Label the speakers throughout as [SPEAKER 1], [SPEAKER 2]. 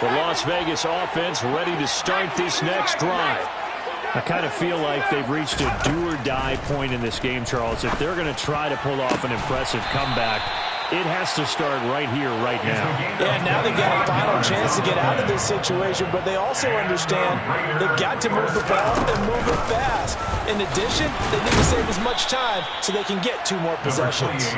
[SPEAKER 1] The Las Vegas offense ready to start this next drive.
[SPEAKER 2] I kind of feel like they've reached a do-or-die point in this game, Charles. If they're going to try to pull off an impressive comeback, it has to start right here, right now.
[SPEAKER 3] Yeah, now they've got a final chance to get out of this situation, but they also understand they've got to move the ball and move it fast. In addition, they need to save as much time so they can get 2 more possessions.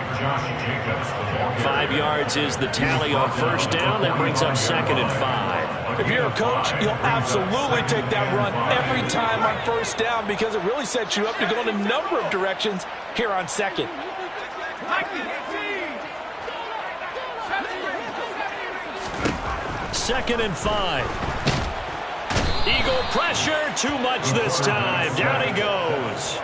[SPEAKER 1] 5 yards is the tally on first down. That brings up 2nd and 5.
[SPEAKER 3] If you're a coach, you'll absolutely take that run every time on first down because it really sets you up to go in a number of directions here on 2nd.
[SPEAKER 1] 2nd and 5. Eagle pressure, too much this time. Down he goes.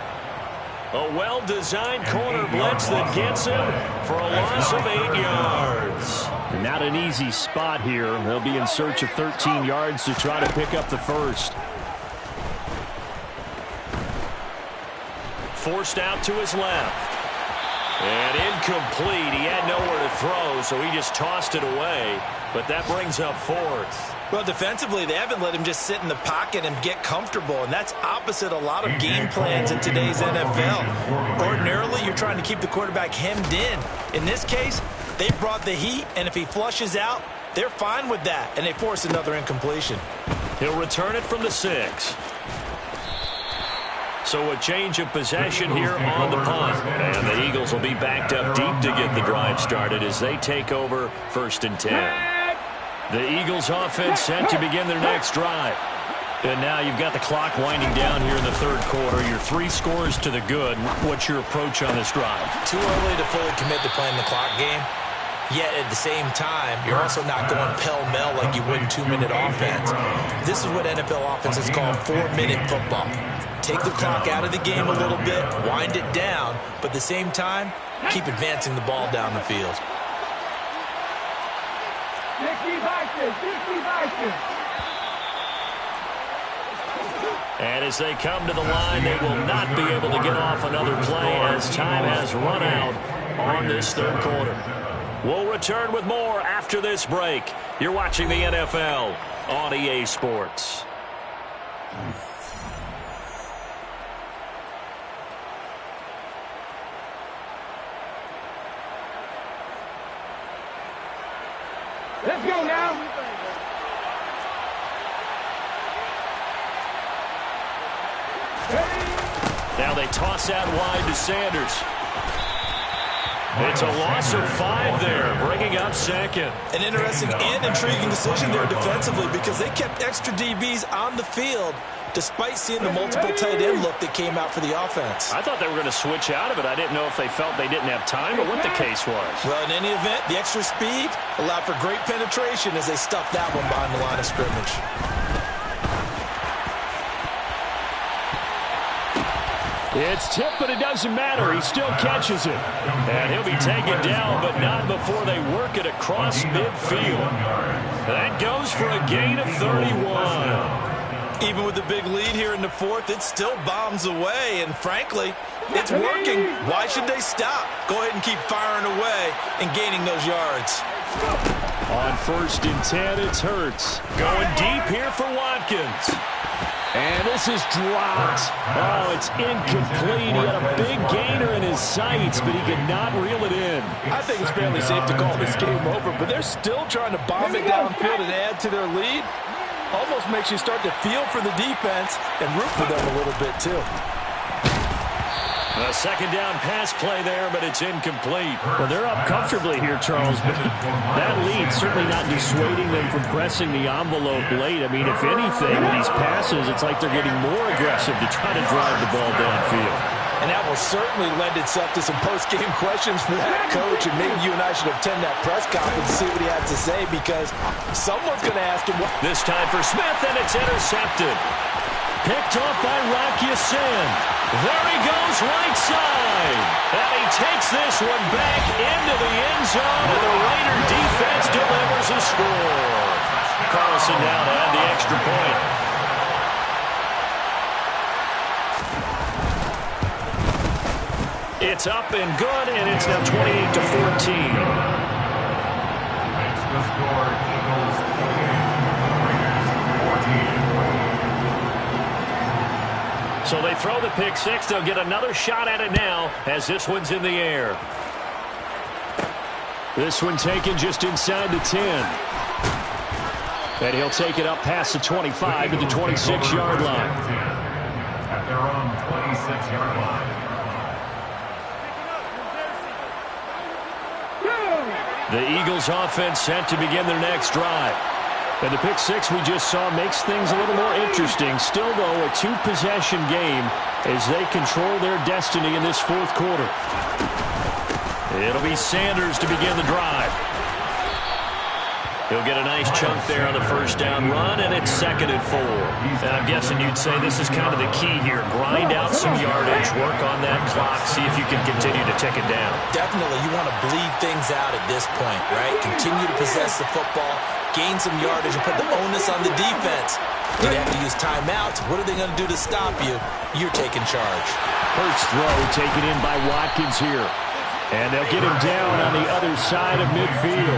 [SPEAKER 1] A well-designed corner blitz that gets him for a loss of 8 yards.
[SPEAKER 2] Not an easy spot here. They'll be in search of 13 yards to try to pick up the first.
[SPEAKER 1] Forced out to his left. And incomplete. He had nowhere to throw, so he just tossed it away. But that brings up 4th.
[SPEAKER 3] Well, defensively, they haven't let him just sit in the pocket and get comfortable, and that's opposite a lot of game plans in today's NFL. Ordinarily, you're trying to keep the quarterback hemmed in. In this case, they brought the heat, and if he flushes out, they're fine with that, and they force another incompletion.
[SPEAKER 1] He'll return it from the 6. So a change of possession here on the punt. And the Eagles will be backed up deep to get the drive started as they take over 1st and 10. The Eagles offense set to begin their next drive. And now you've got the clock winding down here in the 3rd quarter. Your 3 scores to the good. What's your approach on this drive?
[SPEAKER 3] Too early to fully commit to playing the clock game. Yet at the same time, you're also not going pell-mell like you would in 2-minute offense. This is what NFL offenses call 4-minute football. Take the clock out of the game a little bit, wind it down, but at the same time, keep advancing the ball down the field.
[SPEAKER 1] And as they come to the line, they will not be able to get off another play as time has run out on this 3rd quarter. We'll return with more after this break. You're watching the NFL on EA Sports.
[SPEAKER 4] Let's go now.
[SPEAKER 1] Now they toss out wide to Sanders. It's a loss of 5 there, bringing up 2nd.
[SPEAKER 3] An interesting and intriguing decision there defensively because they kept extra DBs on the field despite seeing the multiple tight end look that came out for the offense.
[SPEAKER 1] I thought they were going to switch out of it. I didn't know if they felt they didn't have time or what the case was.
[SPEAKER 3] Well, in any event, the extra speed allowed for great penetration as they stuffed that one behind the line of scrimmage.
[SPEAKER 1] It's tipped, but it doesn't matter. He still catches it. And he'll be taken down, but not before they work it across midfield. That goes for a gain of 31.
[SPEAKER 3] Even with the big lead here in the 4th, it still bombs away. And frankly, it's working. Why should they stop? Go ahead and keep firing away and gaining those yards.
[SPEAKER 1] On 1st and 10, it's Hurts. Going deep here for Watkins. And this is dropped. Oh, it's incomplete. He had a big gainer in his sights, but he could not reel it in.
[SPEAKER 3] I think it's fairly safe to call this game over, but they're still trying to bomb it downfield and add to their lead. Almost makes you start to feel for the defense and root for them a little bit, too.
[SPEAKER 1] A 2nd down pass play there, but it's incomplete.
[SPEAKER 2] Well, they're up comfortably here, Charles, but that lead certainly not dissuading them from pressing the envelope late. I mean, if anything, with these passes, it's like they're getting more aggressive to try to drive the ball downfield.
[SPEAKER 3] And that will certainly lend itself to some post-game questions for that coach, and maybe you and I should attend that press conference to see what he has to say, because someone's going to ask him what.
[SPEAKER 1] This time for Smith, and it's intercepted. Picked off by Rock Ya-Sin. There he goes right side. And he takes this one back into the end zone, and the Raider defense delivers a score. Carlson now to add the extra point. It's up and good, and it's now 28-14. So they throw the pick six. They'll get another shot at it now as this one's in the air.
[SPEAKER 2] This one taken just inside the 10. And he'll take it up past the 25 to the 26-yard line.
[SPEAKER 5] At their own 26-yard line.
[SPEAKER 1] The Eagles offense set to begin their next drive.
[SPEAKER 2] And the pick six we just saw makes things a little more interesting. Still, though, a two-possession game as they control their destiny in this fourth quarter.
[SPEAKER 1] It'll be Sanders to begin the drive. He'll get a nice chunk there on the first down run, and it's 2nd and 4. And I'm guessing you'd say this is kind of the key here. Grind out some yardage, work on that clock, see if you can continue to tick it down.
[SPEAKER 3] Definitely, you want to bleed things out at this point, right? Continue to possess the football, gain some yardage, and put the onus on the defense. They have to use timeouts. What are they going to do to stop you? You're taking charge.
[SPEAKER 2] First throw taken in by Watkins here. And they'll get him down on the other side of midfield.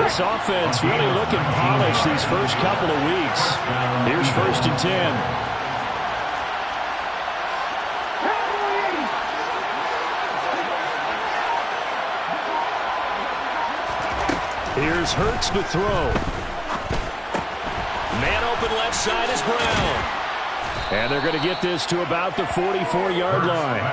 [SPEAKER 2] This offense really looking polished these first couple of weeks. Here's 1st and 10. Here's Hurts to throw.
[SPEAKER 1] Man open left side is Brown.
[SPEAKER 2] And they're going to get this to about the 44-yard line.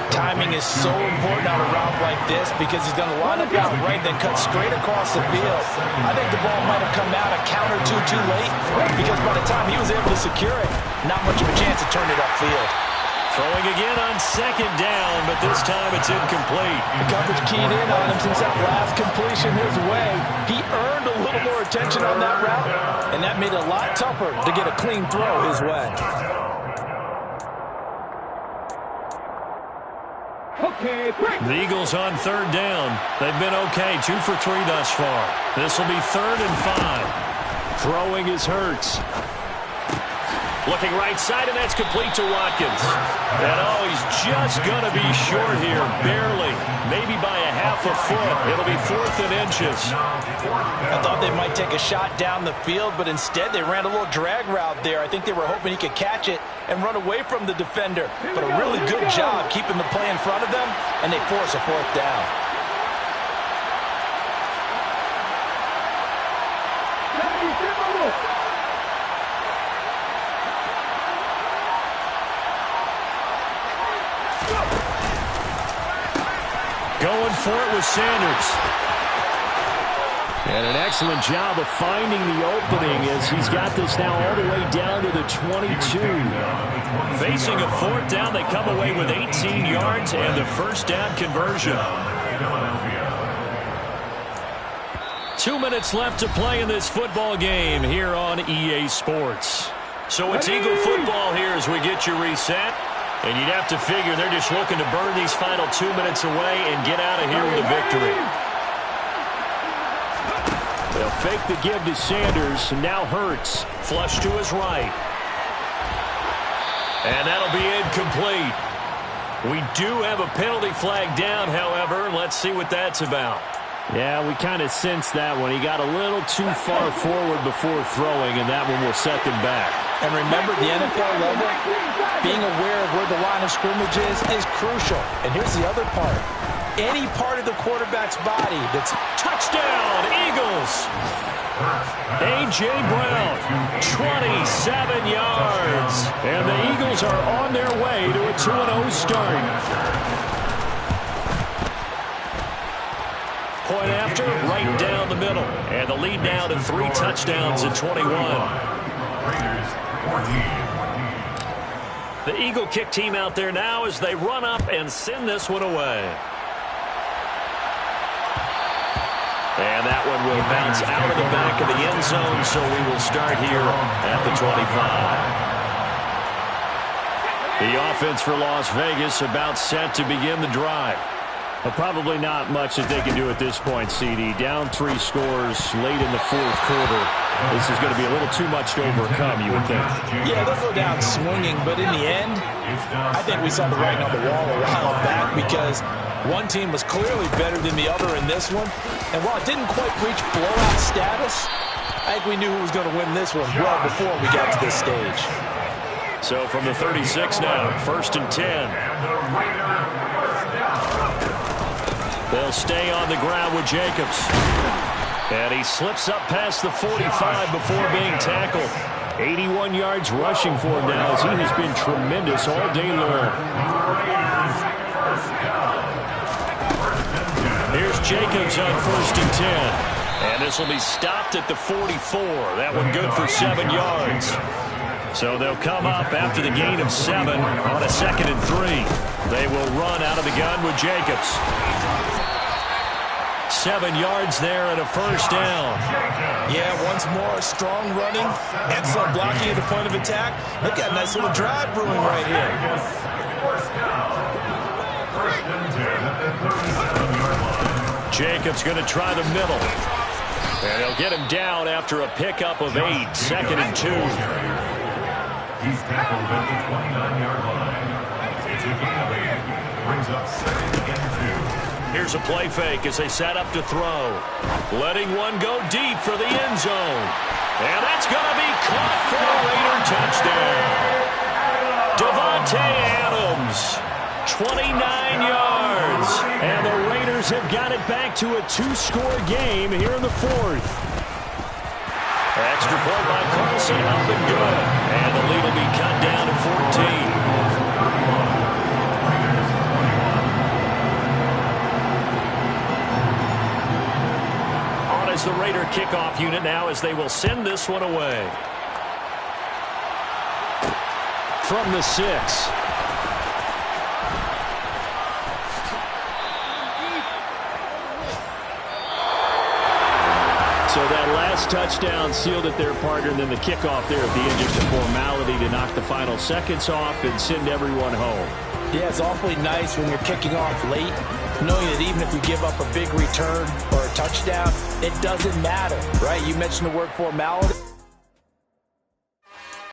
[SPEAKER 3] Timing is so important on a route like this because he's going to line up out right, then cut straight across the field. I think the ball might have come out a count or two too late because by the time he was able to secure it, not much of a chance to turn it upfield.
[SPEAKER 1] Throwing again on 2nd down, but this time it's incomplete.
[SPEAKER 3] The coverage keyed in on him since that last completion his way. He earned a little more attention on that route, and that made it a lot tougher to get a clean throw his way.
[SPEAKER 1] The Eagles on 3rd down. They've been okay, 2 for 3 thus far. This will be 3rd and 5.
[SPEAKER 2] Throwing is Hurts.
[SPEAKER 1] Looking right side, and that's complete to Watkins. And he's just going to be short here, barely, maybe by a half a foot. It'll be 4th and inches.
[SPEAKER 3] I thought they might take a shot down the field, but instead they ran a little drag route there. I think they were hoping he could catch it and run away from the defender. But a really good job keeping the play in front of them, and they force a 4th down.
[SPEAKER 1] Going for it with Sanders.
[SPEAKER 2] And an excellent job of finding the opening as he's got this now all the way down to the 22.
[SPEAKER 1] Facing a 4th down, they come away with 18 yards and the first down conversion. 2 minutes left to play in this football game here on EA Sports. So it's Eagle football here as we get you reset. And you'd have to figure they're just looking to burn these final 2 minutes away and get out of here with a victory.
[SPEAKER 2] They'll fake the give to Sanders, and now Hurts.
[SPEAKER 1] Flush to his right. And that'll be incomplete. We do have a penalty flag down, however. Let's see what that's about.
[SPEAKER 2] Yeah, we kind of sensed that one. He got a little too far forward before throwing, and that one will set them back.
[SPEAKER 3] And remember, the NFL level, being aware of where the line of scrimmage is crucial. And here's the other part. Any part of the quarterback's body that's
[SPEAKER 1] touchdown, Eagles. A.J. Brown, 27 yards.
[SPEAKER 2] And the Eagles are on their way to a 2-0 start.
[SPEAKER 1] Point after, right down the middle. And the lead now to 3 touchdowns at 21. The Eagle kick team out there now as they run up and send this one away. And that one will bounce out of the back of the end zone, so we will start here at the 25. The offense for Las Vegas about set to begin the drive.
[SPEAKER 2] Probably not much that they can do at this point, CD. Down 3 scores late in the fourth quarter. This is going to be a little too much to overcome, you would think.
[SPEAKER 3] Yeah, they'll go down swinging, but in the end, I think we saw the writing on the wall a while back because one team was clearly better than the other in this one. And while it didn't quite reach blowout status, I think we knew who was going to win this one well before we got to this stage.
[SPEAKER 1] So from the 36 now, 1st and 10. They'll stay on the ground with Jacobs. And he slips up past the 45 before being tackled. 81 yards rushing for him now as he has been tremendous all day long. Here's Jacobs on 1st and 10. And this will be stopped at the 44. That one good for 7 yards. So they'll come up after the gain of 7 on a 2nd and 3. They will run out of the gun with Jacobs. 7 yards there and a 1st down.
[SPEAKER 3] Yeah, once more, strong running, excellent blocking at the point of attack. Look at a nice little drive brewing right here.
[SPEAKER 1] Jacobs going to try the middle. And they'll get him down after a pickup of 8, 2nd and 2.
[SPEAKER 5] He's tackled at the 29-yard line. It's a gain of 8. Brings up 2nd and 2.
[SPEAKER 1] Here's a play fake as they set up to throw. Letting one go deep for the end zone. And that's going to be caught for a Raider touchdown. Davante Adams, 29 yards. And the Raiders have got it back to a 2-score game here in the 4th. Extra point by Carlson, up and good. And the lead will be cut down to 14. The Raider kickoff unit now as they will send this one away. From the 6. So that last touchdown sealed it there, partner, and then the kickoff there at the end, just a formality to knock the final seconds off and send everyone home.
[SPEAKER 3] Yeah, it's awfully nice when you're kicking off late, knowing that even if you give up a big return or a touchdown, it doesn't matter, right? You mentioned the word formality.